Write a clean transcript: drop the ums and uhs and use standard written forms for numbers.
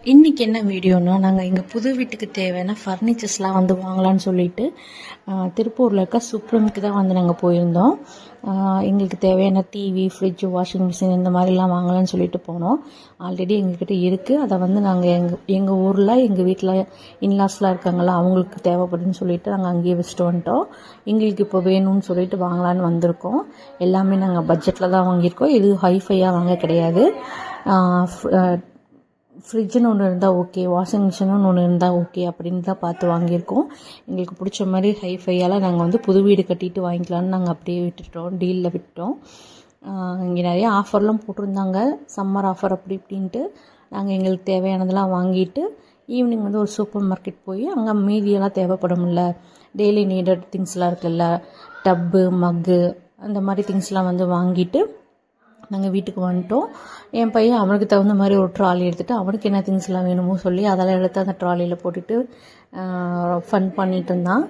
இன்றைக்கி என்ன வீடியோனா, நாங்கள் எங்கள் புது வீட்டுக்கு தேவையான ஃபர்னிச்சர்ஸ்லாம் வந்து வாங்கலான்னு சொல்லிட்டு திருப்பூரில் இருக்க சுப்ரீம்க்கு தான் வந்து நாங்கள் போயிருந்தோம். எங்களுக்கு தேவையான டிவி, ஃப்ரிட்ஜு, வாஷிங் மிஷின் இந்த மாதிரிலாம் வாங்கலான்னு சொல்லிட்டு போனோம். ஆல்ரெடி எங்ககிட்ட இருக்குது. அதை வந்து நாங்கள் எங்கள் ஊரில் எங்கள் வீட்டில் இன்லாஸ்லாம் இருக்காங்களா, அவங்களுக்கு தேவைப்படுன்னு சொல்லிட்டு நாங்கள் அங்கேயே வச்சுட்டு வந்துட்டோம். எங்களுக்கு இப்போ வேணும்னு சொல்லிட்டு வாங்கலான்னு வந்திருக்கோம். எல்லாமே நாங்கள் பட்ஜெட்டில் தான் வாங்கியிருக்கோம். இது ஹைஃபையாக வாங்க கிடையாது. ஃப்ரிட்ஜுன்னு ஒன்று இருந்தால் ஓகே, வாஷிங் மிஷினுன்னு ஒன்று இருந்தால் ஓகே அப்படின்னு தான் பார்த்து வாங்கியிருக்கோம். எங்களுக்கு பிடிச்ச மாதிரி ஹைஃபையால் நாங்கள் வந்து புது வீடு கட்டிட்டு வாங்கிக்கலான்னு நாங்கள் அப்படியே விட்டுட்டோம், டீலில் விட்டோம். இங்கே நிறைய ஆஃபர்லாம் போட்டிருந்தாங்க, சம்மர் ஆஃபர் அப்படி இப்படின்ட்டு. நாங்கள் எங்களுக்கு தேவையானதெல்லாம் வாங்கிட்டு ஈவினிங் வந்து ஒரு சூப்பர் மார்க்கெட் போய் அங்கே மீதியெல்லாம் தேவைப்படும்ல, டெய்லி நீடட் திங்ஸ்லாம் இருக்குல்ல, டப்பு, மக்கு, அந்த மாதிரி திங்ஸ்லாம் வந்து வாங்கிட்டு நாங்கள் வீட்டுக்கு வந்துட்டோம். என் பையன் அவனுக்கு தகுந்த மாதிரி ஒரு ட்ராலி எடுத்துகிட்டு அவனுக்கு என்ன திங்ஸ்லாம் வேணுமோ சொல்லி அதெல்லாம் எடுத்து அந்த ட்ராலியில் போட்டுட்டு ஃபன் பண்ணிகிட்டு இருந்தான்.